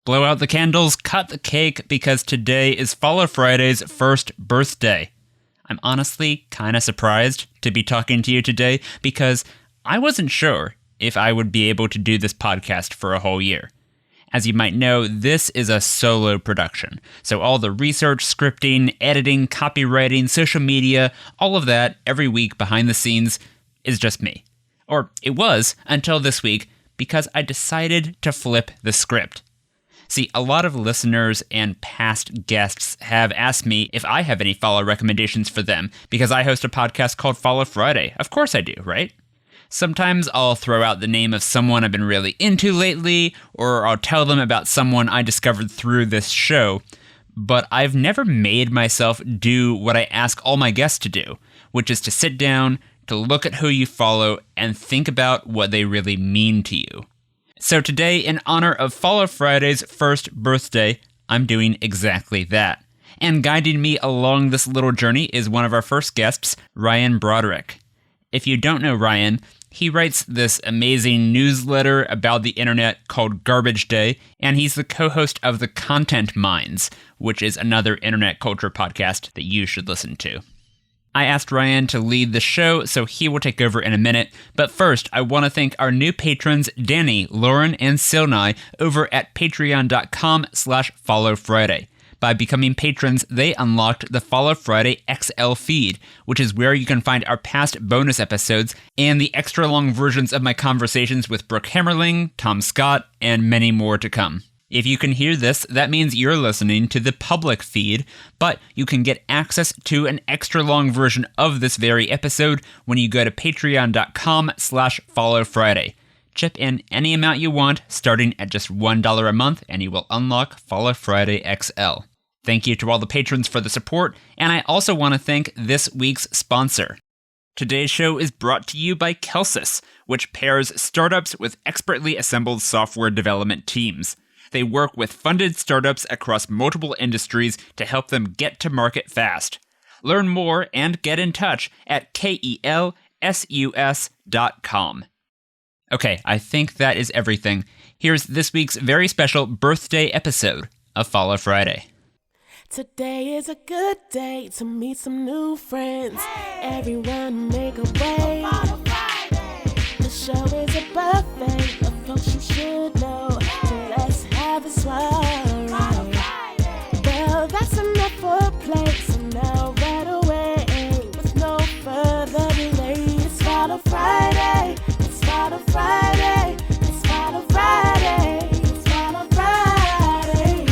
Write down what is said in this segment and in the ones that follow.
Blow out the candles, cut the cake, because today is Follow Friday's first birthday. I'm honestly kind of surprised to be talking to you today because I wasn't sure if I would be able to do this podcast for a whole year. As you might know, this is a solo production, so all the research, scripting, editing, copywriting, social media, all of that every week behind the scenes is just me. Or it was until this week because I decided to flip the script. See, a lot of listeners and past guests have asked me if I have any follow recommendations for them because I host a podcast called Follow Friday. Of course I do, right? Sometimes I'll throw out the name of someone I've been really into lately, or I'll tell them about someone I discovered through this show, but I've never made myself do what I ask all my guests to do, which is to sit down, to look at who you follow, and think about what they really mean to you. So today, in honor of Follow Friday's first birthday, I'm doing exactly that. And guiding me along this little journey is one of our first guests, Ryan Broderick. If you don't know Ryan, he writes this amazing newsletter about the internet called Garbage Day, and he's the co-host of The Content Mines, which is another internet culture podcast that you should listen to. I asked Ryan to lead the show, so he will take over in a minute. But first, I want to thank our new patrons, Danny, Lauren, and Sylnai, over at patreon.com/followfriday. By becoming patrons, they unlocked the Follow Friday XL feed, which is where you can find our past bonus episodes and the extra long versions of my conversations with Brooke Hammerling, Tom Scott, and many more to come. If you can hear this, that means you're listening to the public feed, but you can get access to an extra long version of this very episode when you go to patreon.com/followfriday. Chip in any amount you want, starting at just $1 a month, and you will unlock Follow Friday XL. Thank you to all the patrons for the support, and I also want to thank this week's sponsor. Today's show is brought to you by Kelsis, which pairs startups with expertly assembled software development teams. They work with funded startups across multiple industries to help them get to market fast. Learn more and get in touch at kelsus.com. Okay, I think that is everything. Here's this week's very special birthday episode of Follow Friday. Today is a good day to meet some new friends. Everyone make a way. The show is a buffet of folks you should know. So let's have a soiree. Well, that's enough for play. So now right away, with no further delay, it's Follow Friday. It's Follow Friday. It's Follow Friday. It's Follow Friday.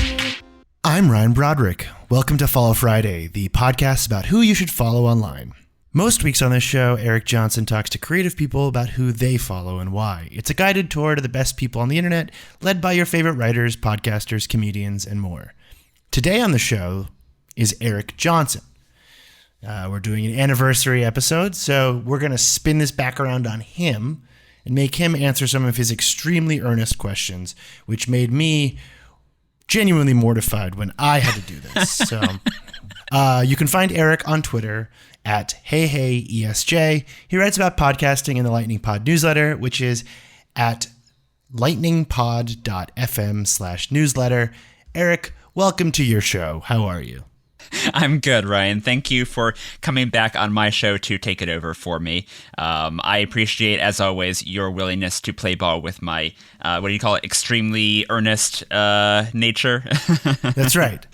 I'm Ryan Broderick. Welcome to Follow Friday, the podcast about who you should follow online. Most weeks on this show, Eric Johnson talks to creative people about who they follow and why. It's a guided tour to the best people on the internet, led by your favorite writers, podcasters, comedians, and more. Today on the show is Eric Johnson. We're doing an anniversary episode, so we're going to spin this back around on him and make him answer some of his extremely earnest questions, which made me genuinely mortified when I had to do this. So you can find Eric on Twitter at HeyHeyESJ. He writes about podcasting in the Lightning Pod newsletter, which is at lightningpod.fm/newsletter. Eric, welcome to your show. How are you? I'm good, Ryan. Thank you for coming back on my show to take it over for me. I appreciate, as always, your willingness to play ball with my, extremely earnest nature. That's right.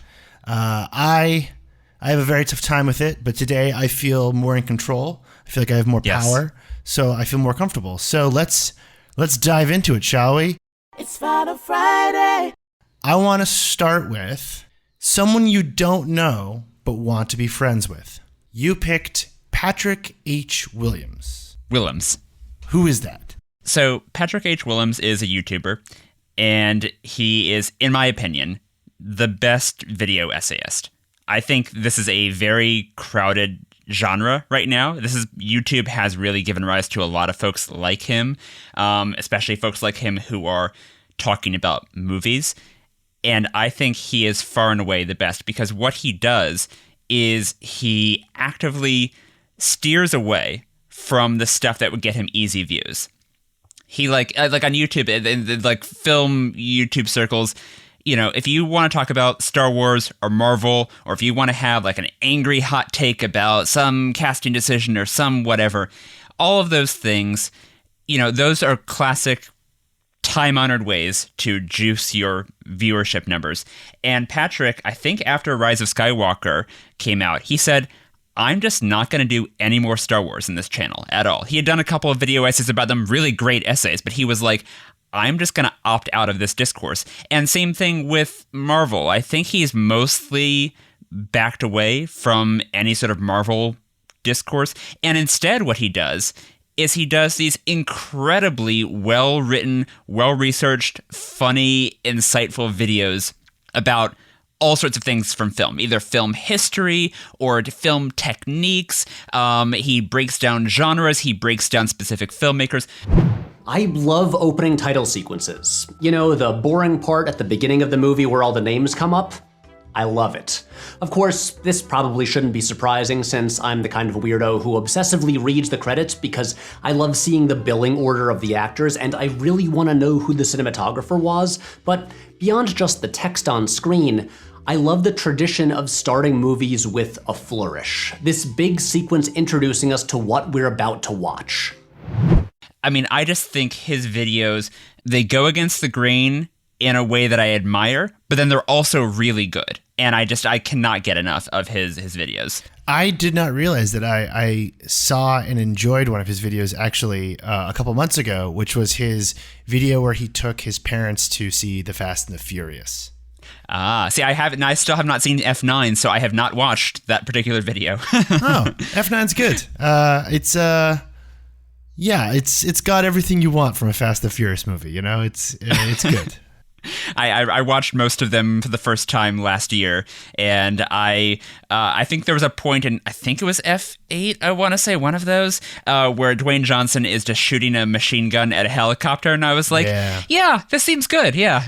I have a very tough time with it, but today I feel more in control. I feel like I have more power, so I feel more comfortable. So let's dive into it, shall we? It's Follow Friday. I want to start with someone you don't know but want to be friends with. You picked Patrick H. Willems. Who is that? So Patrick H. Willems is a YouTuber, and he is, in my opinion, the best video essayist. I think this is a very crowded genre right now. YouTube has really given rise to a lot of folks like him, especially folks like him who are talking about movies. And I think he is far and away the best because what he does is he actively steers away from the stuff that would get him easy views. He like on YouTube, in film YouTube circles, if you want to talk about Star Wars or Marvel, or if you want to have like an angry hot take about some casting decision or some whatever, all of those things, those are classic time-honored ways to juice your viewership numbers. And Patrick, I think after Rise of Skywalker came out, he said, I'm just not going to do any more Star Wars in this channel at all. He had done a couple of video essays about them, really great essays, but he was like, I'm just going to opt out of this discourse. And same thing with Marvel. I think he's mostly backed away from any sort of Marvel discourse. And instead what he does is he does these incredibly well-written, well-researched, funny, insightful videos about all sorts of things from film, either film history or film techniques. He breaks down genres. He breaks down specific filmmakers. I love opening title sequences. The boring part at the beginning of the movie where all the names come up. I love it. Of course, this probably shouldn't be surprising since I'm the kind of weirdo who obsessively reads the credits because I love seeing the billing order of the actors and I really want to know who the cinematographer was. But beyond just the text on screen, I love the tradition of starting movies with a flourish. This big sequence introducing us to what we're about to watch. I mean, I just think his videos, they go against the grain in a way that I admire, but then they're also really good. And I cannot get enough of his videos. I did not realize that I saw and enjoyed one of his videos actually a couple months ago, which was his video where he took his parents to see The Fast and the Furious. See, I still have not seen F9, so I have not watched that particular video. Oh, F9's good. It's got everything you want from a Fast and the Furious movie. It's good. I watched most of them for the first time last year, and I think there was a point in, I think it was F8, I want to say, one of those, where Dwayne Johnson is just shooting a machine gun at a helicopter, and I was like, yeah this seems good, yeah.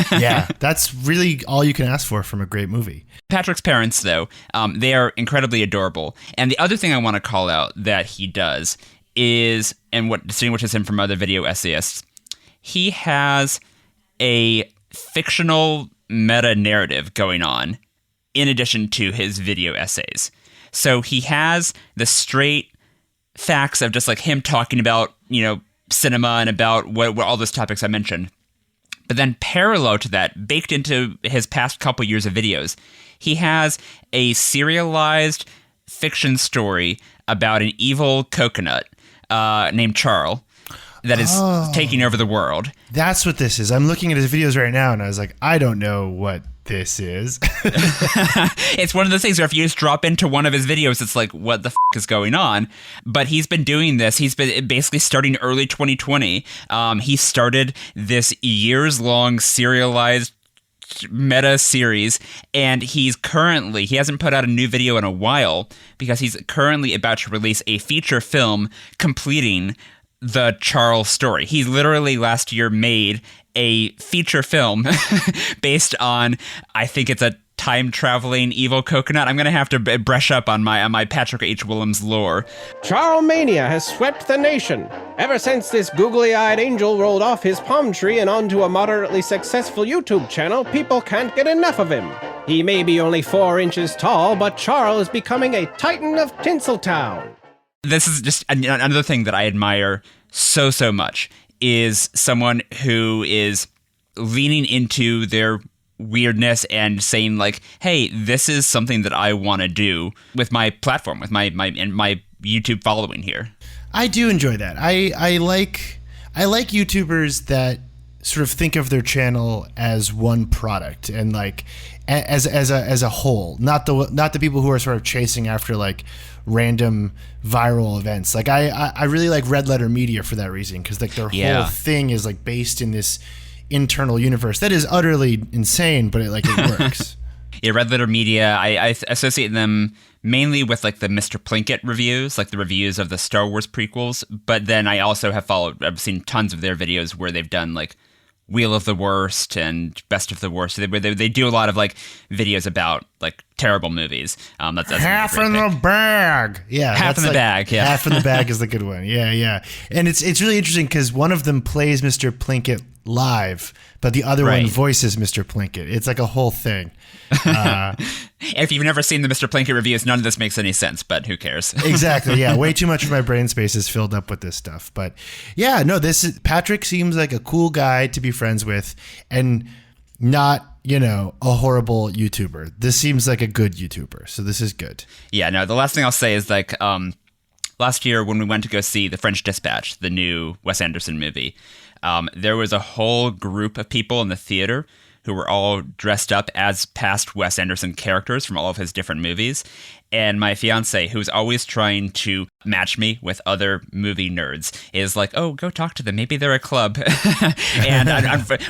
Yeah, that's really all you can ask for from a great movie. Patrick's parents, though, they are incredibly adorable, and the other thing I want to call out that he does is, and what distinguishes him from other video essayists, he has a fictional meta-narrative going on in addition to his video essays. So he has the straight facts of just like him talking about, cinema and about what all those topics I mentioned. But then parallel to that, baked into his past couple years of videos, he has a serialized fiction story about an evil coconut named Charles that is taking over the world. That's what this is. I'm looking at his videos right now, and I was like, I don't know what this is. It's one of those things where if you just drop into one of his videos, it's like, what the f*** is going on? But he's been doing this. He's been basically starting early 2020. He started this years-long serialized meta series, and he hasn't put out a new video in a while because he's currently about to release a feature film completing the Charles story. He literally last year made a feature film based on, I think it's a time-traveling evil coconut. I'm going to have to brush up on my Patrick H. Willems lore. Charlemania has swept the nation. Ever since this googly-eyed angel rolled off his palm tree and onto a moderately successful YouTube channel, people can't get enough of him. He may be only 4 inches tall, but Charles is becoming a titan of Tinseltown. This is just another thing that I admire so much, is someone who is leaning into their weirdness and saying like, hey, this is something that I want to do with my platform, with my YouTube following here. I do enjoy that. I like YouTubers that sort of think of their channel as one product and like as a whole, not the people who are sort of chasing after like random viral events. Like I really like Red Letter Media for that reason, because like their whole thing is like based in this internal universe that is utterly insane, but it works. Yeah, Red Letter Media, I associate them mainly with like the Mr. Plinkett reviews, like the reviews of the Star Wars prequels. But then I also I've seen tons of their videos where they've done like Wheel of the Worst and Best of the Worst. They do a lot of like videos about like terrible movies. That's half in the bag. Yeah, half in the bag. Yeah, half in the bag is the good one. Yeah. And it's really interesting because one of them plays Mr. Plinkett live, but the other one voices Mr. Plinkett. It's like a whole thing. If you've never seen the Mr. Plinkett reviews, none of this makes any sense, but who cares? Exactly. Yeah. Way too much of my brain space is filled up with this stuff. But yeah, no, Patrick seems like a cool guy to be friends with and not, a horrible YouTuber. This seems like a good YouTuber. So this is good. Yeah, no, the last thing I'll say is like, last year when we went to go see The French Dispatch, the new Wes Anderson movie, there was a whole group of people in the theater who were all dressed up as past Wes Anderson characters from all of his different movies. And my fiance, who's always trying to match me with other movie nerds, is like, "Oh, go talk to them. Maybe they're a club." And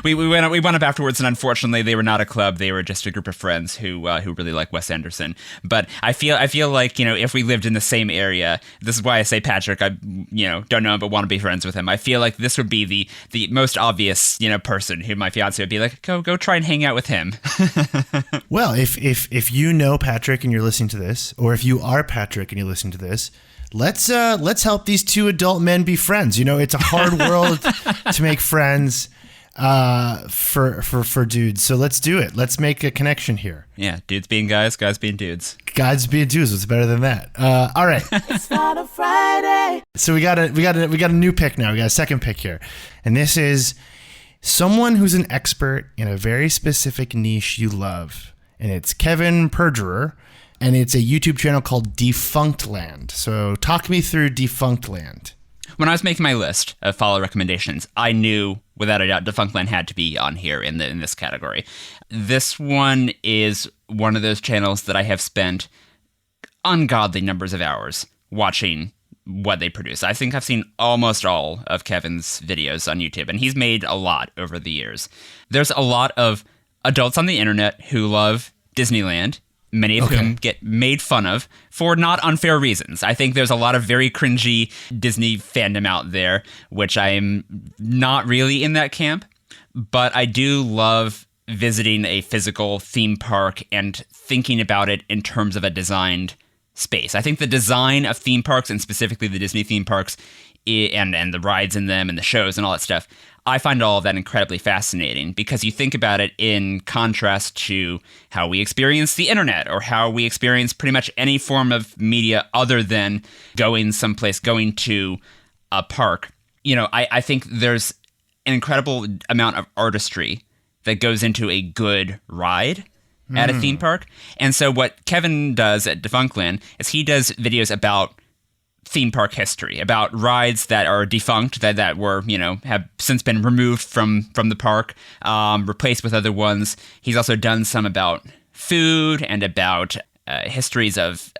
we went up afterwards, and unfortunately, they were not a club. They were just a group of friends who really like Wes Anderson. But I feel like if we lived in the same area, this is why I say Patrick. I don't know him, but want to be friends with him. I feel like this would be the most obvious person who my fiance would be like, go try and hang out with him. Well, if you know Patrick and you're listening to this, or if you are Patrick and you listen to this, let's help these two adult men be friends. It's a hard world to make friends for dudes. So let's do it. Let's make a connection here. Yeah, dudes being guys, guys being dudes. Guys being dudes. What's better than that? All right. It's not a Friday. So we got a new pick now. We got a second pick here, and this is someone who's an expert in a very specific niche you love, and it's Kevin Perjurer. And it's a YouTube channel called Defunctland. So talk me through Defunctland. When I was making my list of follow recommendations, I knew without a doubt Defunctland had to be on here in this category. This one is one of those channels that I have spent ungodly numbers of hours watching what they produce. I think I've seen almost all of Kevin's videos on YouTube, and he's made a lot over the years. There's a lot of adults on the internet who love Disneyland, many of whom get made fun of for not unfair reasons. I think there's a lot of very cringy Disney fandom out there, which I am not really in that camp, but I do love visiting a physical theme park and thinking about it in terms of a designed space. I think the design of theme parks, and specifically the Disney theme parks, and the rides in them and the shows and all that stuff, I find all of that incredibly fascinating because you think about it in contrast to how we experience the internet or how we experience pretty much any form of media other than going someplace, going to a park. I think there's an incredible amount of artistry that goes into a good ride at a theme park. And so what Kevin does at Defunctland is he does videos about theme park history, about rides that are defunct, that were, have since been removed from the park, replaced with other ones. He's also done some about food and about histories of,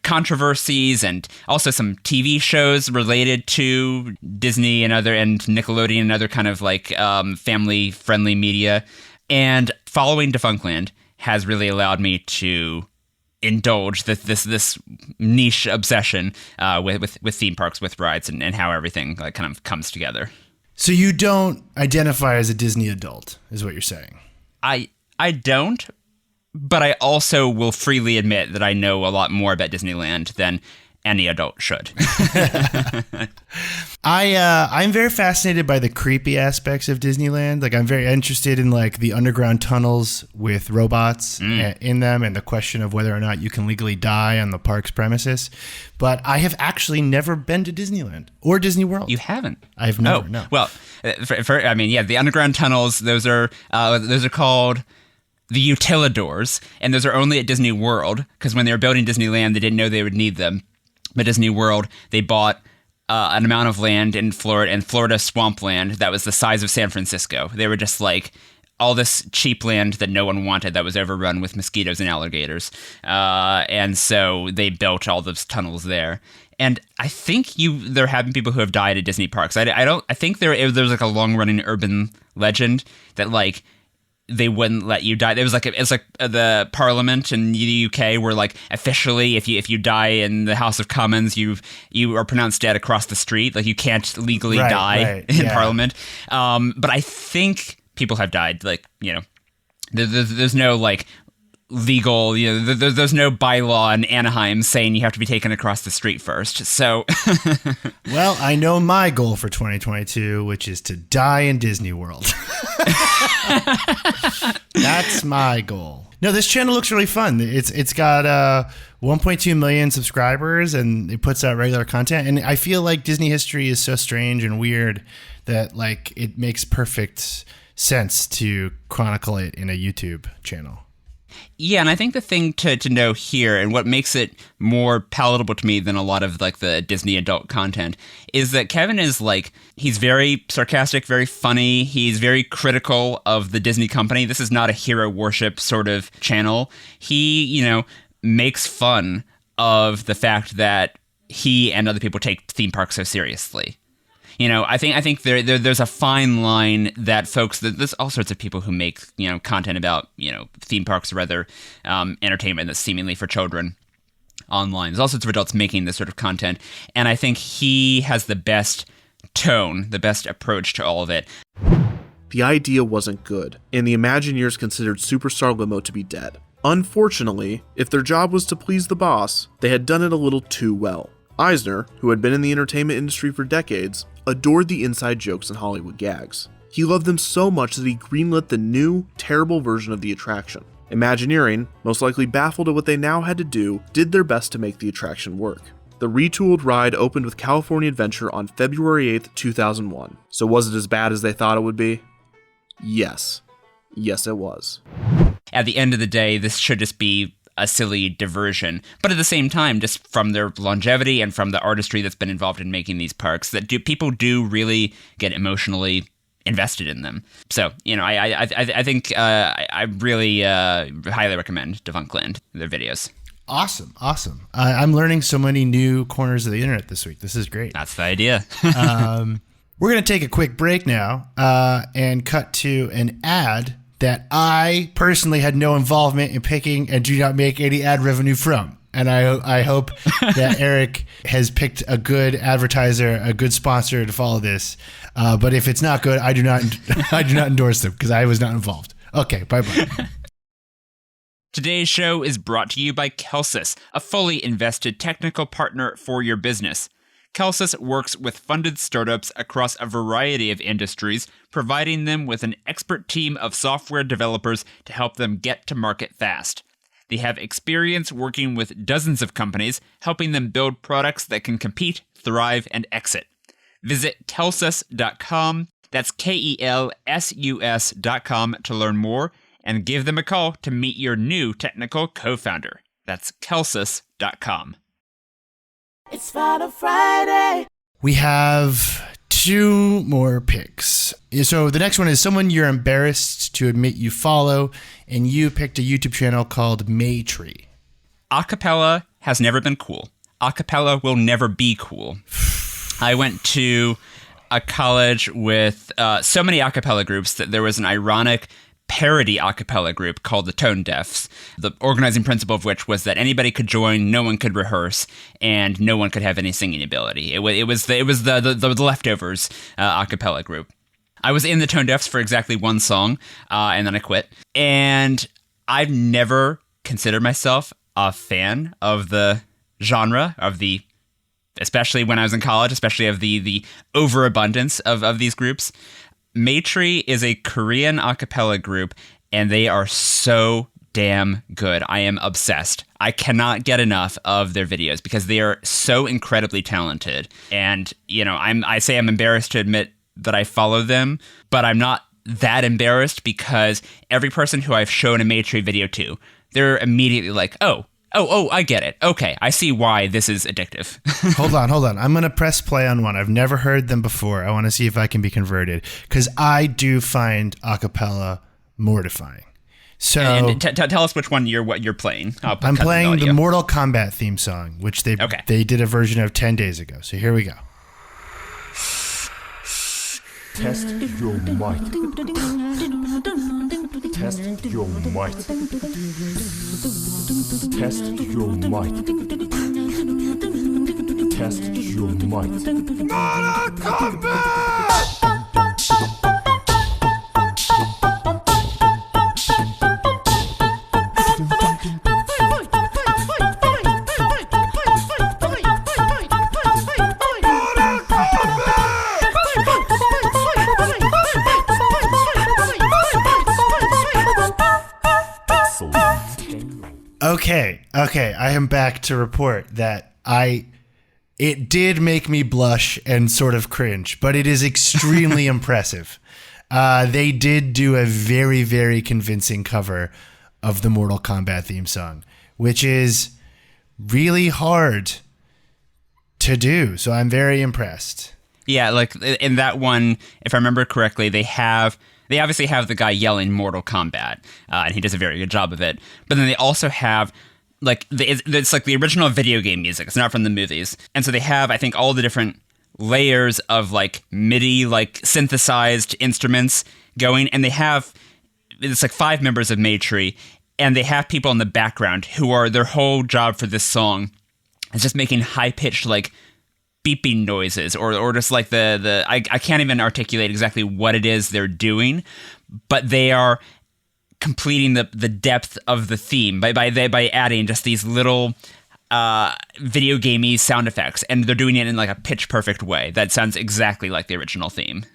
controversies, and also some TV shows related to Disney and Nickelodeon and other kind of like family-friendly media. And following Defunctland has really allowed me to indulge this niche obsession with theme parks, with rides, and how everything like kind of comes together. So you don't identify as a Disney adult, is what you're saying? I don't, but I also will freely admit that I know a lot more about Disneyland than any adult should. I'm very fascinated by the creepy aspects of Disneyland. Like, I'm very interested in like the underground tunnels with robots in them, and the question of whether or not you can legally die on the park's premises. But I have actually never been to Disneyland or Disney World. You haven't? I've never. No. Well, the underground tunnels. Those are called the utilidors, and those are only at Disney World because when they were building Disneyland, they didn't know they would need them. But Disney World, they bought an amount of land in Florida swampland that was the size of San Francisco. They were just like all this cheap land that no one wanted that was overrun with mosquitoes and alligators. And so they built all those tunnels there. And I think there have been people who have died at Disney parks. I think there's like a long running urban legend that like they wouldn't let you die. It's like the Parliament in the UK where like officially if you die in the House of Commons you are pronounced dead across the street. Like you can't legally die in Parliament. But I think people have died. Like there's no like legal, there's no bylaw in Anaheim saying you have to be taken across the street first. So, well, I know my goal for 2022, which is to die in Disney World. That's my goal. No, this channel looks really fun. It's got 1.2 million subscribers, and it puts out regular content. And I feel like Disney history is so strange and weird that like it makes perfect sense to chronicle it in a YouTube channel. Yeah, and I think the thing to know here, and what makes it more palatable to me than a lot of like the Disney adult content, is that Kevin is like, he's very sarcastic, very funny. He's very critical of the Disney company. This is not a hero worship sort of channel. He, makes fun of the fact that he and other people take theme parks so seriously. I think there's a fine line that folks, there's all sorts of people who make, content about, theme parks or other entertainment that's seemingly for children online. There's all sorts of adults making this sort of content. And I think he has the best tone, the best approach to all of it. The idea wasn't good, and the Imagineers considered Superstar Limo to be dead. Unfortunately, if their job was to please the boss, they had done it a little too well. Eisner, who had been in the entertainment industry for decades, adored the inside jokes and Hollywood gags. He loved them so much that he greenlit the new, terrible version of the attraction. Imagineering, most likely baffled at what they now had to do, did their best to make the attraction work. The retooled ride opened with California Adventure on February 8th, 2001. So was it as bad as they thought it would be? Yes. Yes, it was. At the end of the day, this should just be a silly diversion, but at the same time, just from their longevity and from the artistry that's been involved in making these parks, that people do really get emotionally invested in them. So, I think I really highly recommend Defunctland, their videos. Awesome. I'm learning so many new corners of the internet this week. This is great. That's the idea. We're going to take a quick break now and cut to an ad that I personally had no involvement in picking and do not make any ad revenue from. And I hope that Eric has picked a good advertiser, a good sponsor to follow this. But if it's not good, I do not endorse them because I was not involved. Okay, bye-bye. Today's show is brought to you by Kelsus, a fully invested technical partner for your business. Kelsus works with funded startups across a variety of industries, providing them with an expert team of software developers to help them get to market fast. They have experience working with dozens of companies, helping them build products that can compete, thrive, and exit. Visit kelsus.com, that's KELSUS.com to learn more, and give them a call to meet your new technical co-founder. That's kelsus.com. It's Final Friday. We have two more picks. So the next one is someone you're embarrassed to admit you follow, and you picked a YouTube channel called MayTree. Acapella has never been cool. Acapella will never be cool. I went to a college with so many acapella groups that there was an ironic parody a cappella group called the Tone Deafs, the organizing principle of which was that anybody could join, no one could rehearse, and no one could have any singing ability. It was the leftovers a cappella group. I was in the Tone Deafs for exactly one song, and then I quit. And I've never considered myself a fan of the genre, especially when I was in college, especially of the overabundance of these groups. MayTree is a Korean a cappella group, and they are so damn good. I am obsessed. I cannot get enough of their videos because they are so incredibly talented. And, I say I'm embarrassed to admit that I follow them, but I'm not that embarrassed because every person who I've shown a MayTree video to, they're immediately like, oh, I get it. Okay, I see why this is addictive. Hold on. I'm going to press play on one. I've never heard them before. I want to see if I can be converted because I do find a cappella mortifying. So and tell us which one you're playing. I'm playing the Mortal Kombat theme song, which they did a version of 10 days ago. So here we go. Test your might. Test your might. Test your might. Test your might. Mortal Kombat! Okay. I am back to report that it did make me blush and sort of cringe, but it is extremely impressive. They did do a very, very convincing cover of the Mortal Kombat theme song, which is really hard to do. So I'm very impressed. Yeah, like in that one, if I remember correctly, they obviously have the guy yelling Mortal Kombat, and he does a very good job of it. But then they also have it's like the original video game music. It's not from the movies. And so they have, I think, all the different layers of like MIDI, like synthesized instruments going. And it's like 5 members of MayTree. And they have people in the background who are, their whole job for this song is just making high-pitched like beeping noises or just like I can't even articulate exactly what it is they're doing, but they are completing the depth of the theme by adding just these little video gamey sound effects, and they're doing it in like a pitch perfect way that sounds exactly like the original theme.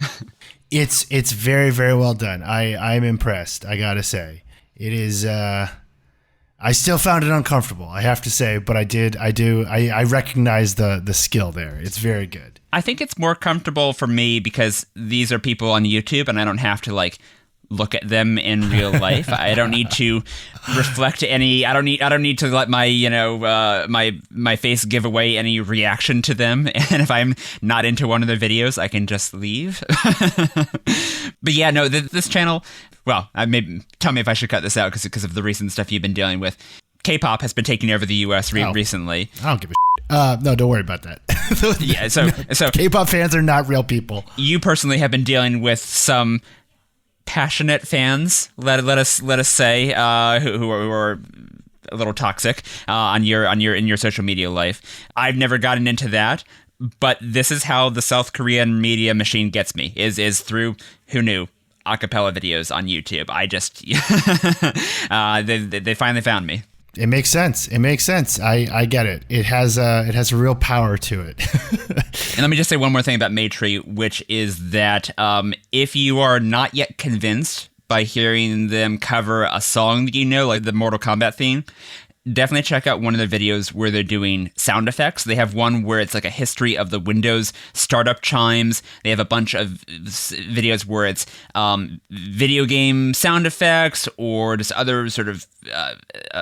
It's very, very well done. I'm impressed, I gotta say. It is I still found it uncomfortable, I have to say, but I recognize the skill there. It's very good. I think it's more comfortable for me because these are people on YouTube and I don't have to like look at them in real life. I don't need to reflect any. I don't need to let my my face give away any reaction to them. And if I'm not into one of their videos, I can just leave. But yeah, no, this channel. Well, tell me if I should cut this out because of the recent stuff you've been dealing with. K-pop has been taking over the U.S. recently. I don't give a shit. No, don't worry about that. Yeah, so K-pop fans are not real people. You personally have been dealing with some passionate fans, let us say, who are a little toxic in your social media life. I've never gotten into that, but this is how the South Korean media machine gets me. Is through, who knew, acapella videos on YouTube. I just they finally found me. It makes sense. I get it. It has a real power to it. And let me just say one more thing about MayTree, which is that if you are not yet convinced by hearing them cover a song that you know, like the Mortal Kombat theme, definitely check out one of the videos where they're doing sound effects. They have one where it's like a history of the Windows startup chimes. They have a bunch of videos where it's video game sound effects or just other sort of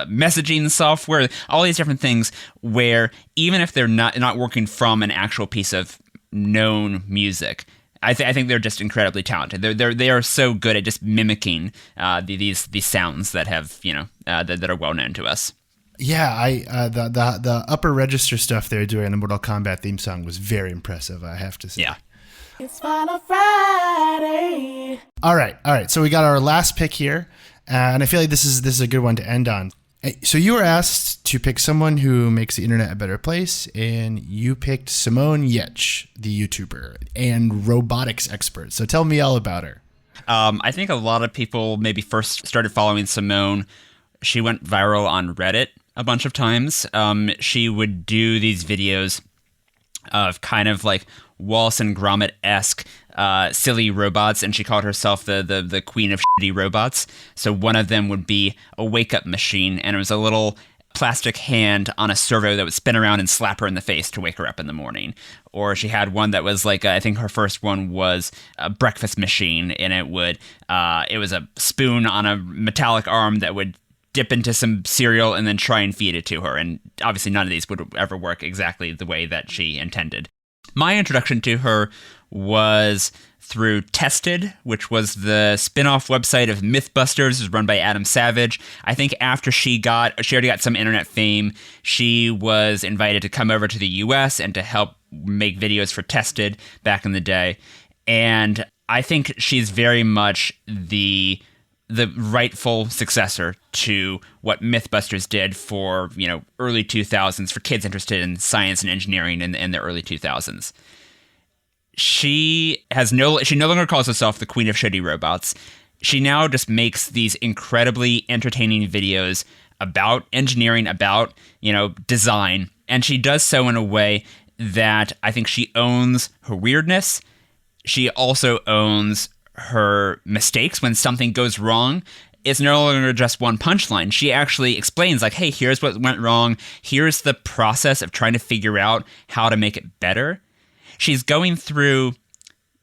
messaging software, all these different things where even if they're not working from an actual piece of known music, I think they're just incredibly talented. They are so good at just mimicking these sounds that have that are well known to us. Yeah, the upper register stuff they were doing in the Mortal Kombat theme song was very impressive, I have to say. Yeah. It's Final Friday. All right. So we got our last pick here, and I feel like this is a good one to end on. So you were asked to pick someone who makes the internet a better place, and you picked Simone Giertz, the YouTuber and robotics expert. So tell me all about her. I think a lot of people maybe first started following Simone. She went viral on Reddit a bunch of times. She would do these videos of kind of like Wallace and Gromit-esque silly robots, and she called herself the queen of shitty robots. So one of them would be a wake-up machine, and it was a little plastic hand on a servo that would spin around and slap her in the face to wake her up in the morning. Or she had one that was like, I think her first one was a breakfast machine, and it was a spoon on a metallic arm that would dip into some cereal and then try and feed it to her. And obviously none of these would ever work exactly the way that she intended. My introduction to her was through Tested, which was the spin-off website of Mythbusters. It was run by Adam Savage. I think after she already got some internet fame, she was invited to come over to the US and to help make videos for Tested back in the day. And I think she's very much the rightful successor to what Mythbusters did for, early 2000s, for kids interested in science and engineering in the early 2000s. She no longer calls herself the queen of shitty robots. She now just makes these incredibly entertaining videos about engineering, about, design. And she does so in a way that I think she owns her weirdness. She also owns her mistakes when something goes wrong. it's no longer just one punchline. She actually explains, like, hey, here's what went wrong. Here's the process of trying to figure out how to make it better. She's going through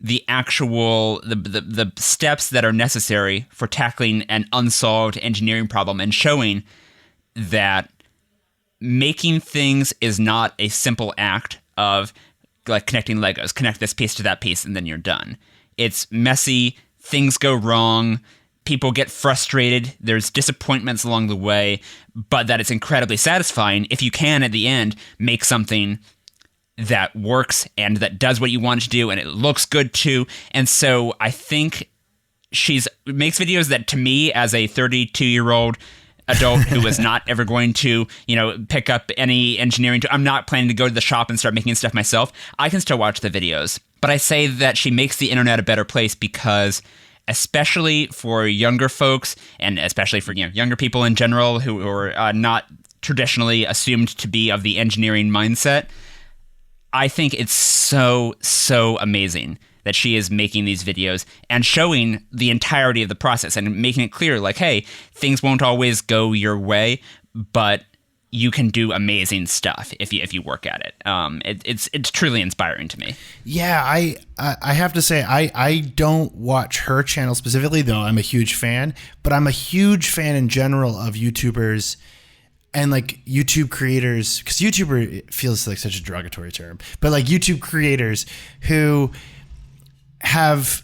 the actual, the steps that are necessary for tackling an unsolved engineering problem and showing that making things is not a simple act of, like, connecting Legos. Connect this piece to that piece, and then you're done. It's messy. Things go wrong. People get frustrated. There's disappointments along the way, but that it's incredibly satisfying if you can, at the end, make something that works and that does what you want it to do, and it looks good too. And so I think she makes videos that, to me, as a 32-year-old adult who is not ever going to, pick up any engineering, I'm not planning to go to the shop and start making stuff myself, I can still watch the videos. But I say that she makes the internet a better place because, especially for younger folks, and especially for younger people in general who are not traditionally assumed to be of the engineering mindset, I think it's so amazing that she is making these videos and showing the entirety of the process and making it clear, like, hey, things won't always go your way, but you can do amazing stuff if you work at it. It's truly inspiring to me. Yeah, I have to say, I don't watch her channel specifically, though I'm a huge fan, but I'm a huge fan in general of YouTubers and, like, YouTube creators, because YouTuber feels like such a derogatory term, but, like, YouTube creators who have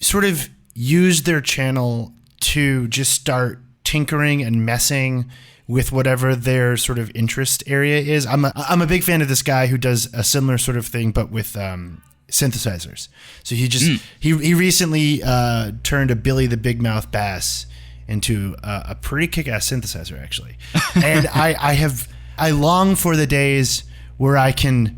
sort of used their channel to just start tinkering and messing with whatever their sort of interest area is. I'm a big fan of this guy who does a similar sort of thing, but with synthesizers. So he recently turned a Billy the Big Mouth bass into a pretty kick-ass synthesizer, actually. And I long for the days where I can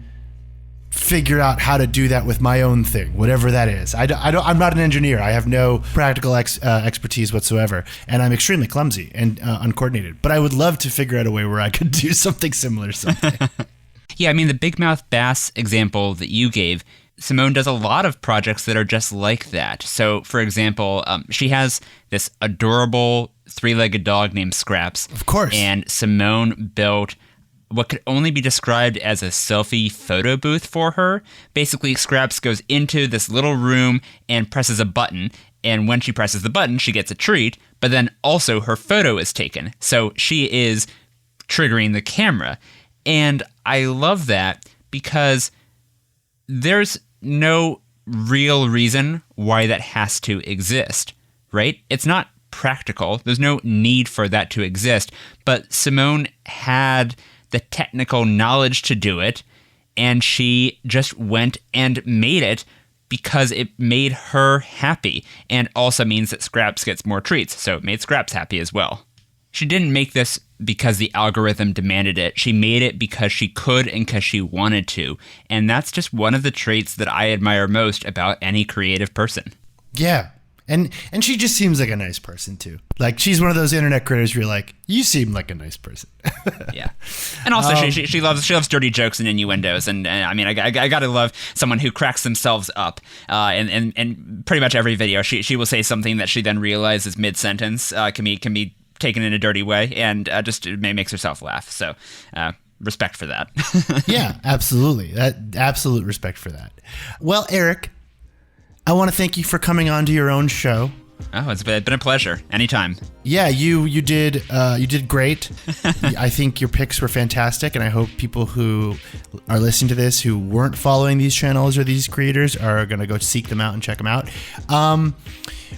figure out how to do that with my own thing, whatever that is. I'm not an engineer. I have no practical expertise whatsoever, and I'm extremely clumsy and uncoordinated. But I would love to figure out a way where I could do something similar someday. Yeah, I mean, the big mouth bass example that you gave, Simone does a lot of projects that are just like that. So, for example, she has this adorable three-legged dog named Scraps. Of course. And Simone built what could only be described as a selfie photo booth for her. Basically, Scraps goes into this little room and presses a button, and when she presses the button, she gets a treat, but then also her photo is taken. So she is triggering the camera. And I love that because there's no real reason why that has to exist, right? It's not practical. There's no need for that to exist, but Simone had the technical knowledge to do it, and she just went and made it because it made her happy, and also means that Scraps gets more treats, so it made Scraps happy as well. She didn't make this because the algorithm demanded it. She made it because she could and because she wanted to, and that's just one of the traits that I admire most about any creative person. Yeah. And she just seems like a nice person, too. Like, she's one of those internet critters where you're like, you seem like a nice person. Yeah. And also, she loves dirty jokes and innuendos. And I mean, I gotta love someone who cracks themselves up. And pretty much every video, she will say something that she then realizes mid-sentence can be taken in a dirty way, and just makes herself laugh. So, respect for that. Yeah, absolutely. Absolute respect for that. Well, Eric, I want to thank you for coming on to your own show. Oh, it's been a pleasure. Anytime. Yeah, you did great. I think your picks were fantastic, and I hope people who are listening to this who weren't following these channels or these creators are going to go seek them out and check them out.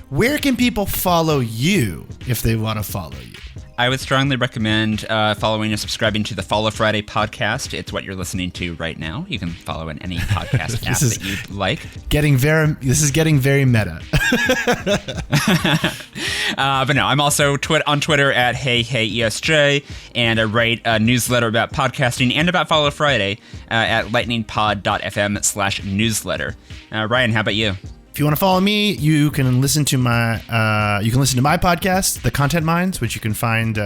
Where can people follow you if they want to follow you? I would strongly recommend following and subscribing to the Follow Friday podcast. It's what you're listening to right now. You can follow in any podcast app that you'd like. This is getting very meta. But no, I'm also on Twitter at HeyHeyESJ, and I write a newsletter about podcasting and about Follow Friday at lightningpod.fm/newsletter. Ryan, how about you? If you want to follow me, you can listen to my podcast, The Content Minds, which you can find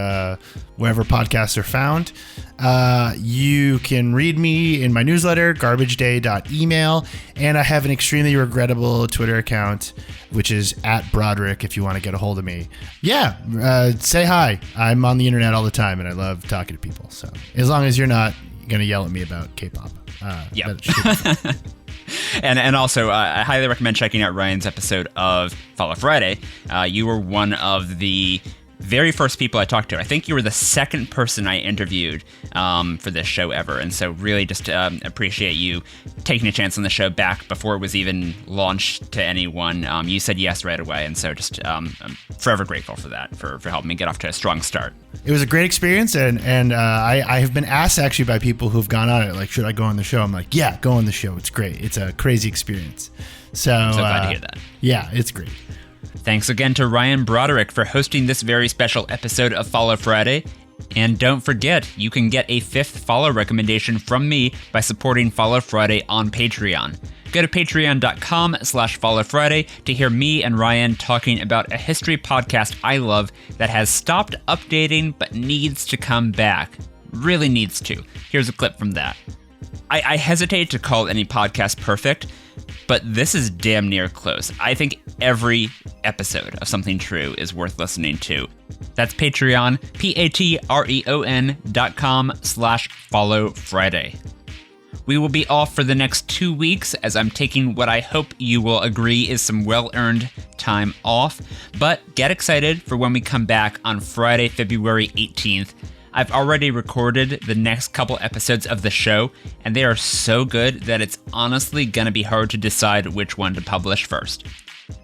wherever podcasts are found. You can read me in my newsletter, garbageday.email, and I have an extremely regrettable Twitter account, which is @Broderick if you want to get a hold of me. Yeah, say hi. I'm on the internet all the time, and I love talking to people. So as long as you're not going to yell at me about K-pop. Yeah. that should be fine. And also, I highly recommend checking out Ryan's episode of Follow Friday. You were one of the very first people I talked to. I think you were the second person I interviewed for this show ever. And so really just appreciate you taking a chance on the show back before it was even launched to anyone. You said yes right away. And so just I'm forever grateful for that, for helping me get off to a strong start. It was a great experience, and I have been asked actually by people who've gone on it, like, should I go on the show? I'm like, yeah, go on the show. It's great. It's a crazy experience. So I'm so glad to hear that. Yeah, it's great. Thanks again to Ryan Broderick for hosting this very special episode of Follow Friday. And don't forget, you can get a 5th follow recommendation from me by supporting Follow Friday on Patreon. Go to patreon.com/Follow Friday to hear me and Ryan talking about a history podcast I love that has stopped updating but needs to come back. Really needs to. Here's a clip from that. I hesitate to call any podcast perfect, but this is damn near close. I think every episode of Something True is worth listening to. That's Patreon, patreon.com/Follow Friday. We will be off for the next 2 weeks as I'm taking what I hope you will agree is some well-earned time off, but get excited for when we come back on Friday, February 18th. I've already recorded the next couple episodes of the show, and they are so good that it's honestly gonna be hard to decide which one to publish first.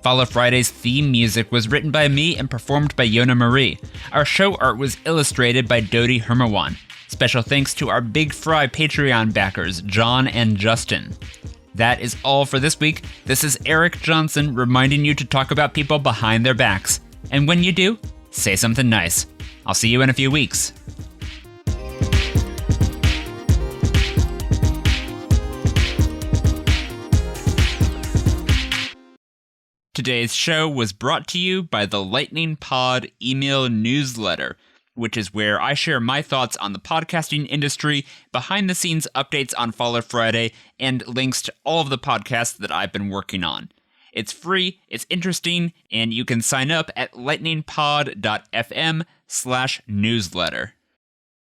Follow Friday's theme music was written by me and performed by Yona Marie. Our show art was illustrated by Dodi Hermawan. Special thanks to our Big Fry Patreon backers, John and Justin. That is all for this week. This is Eric Johnson reminding you to talk about people behind their backs. And when you do, say something nice. I'll see you in a few weeks. Today's show was brought to you by the Lightning Pod email newsletter, which is where I share my thoughts on the podcasting industry, behind-the-scenes updates on Follow Friday, and links to all of the podcasts that I've been working on. It's free, it's interesting, and you can sign up at lightningpod.fm/newsletter.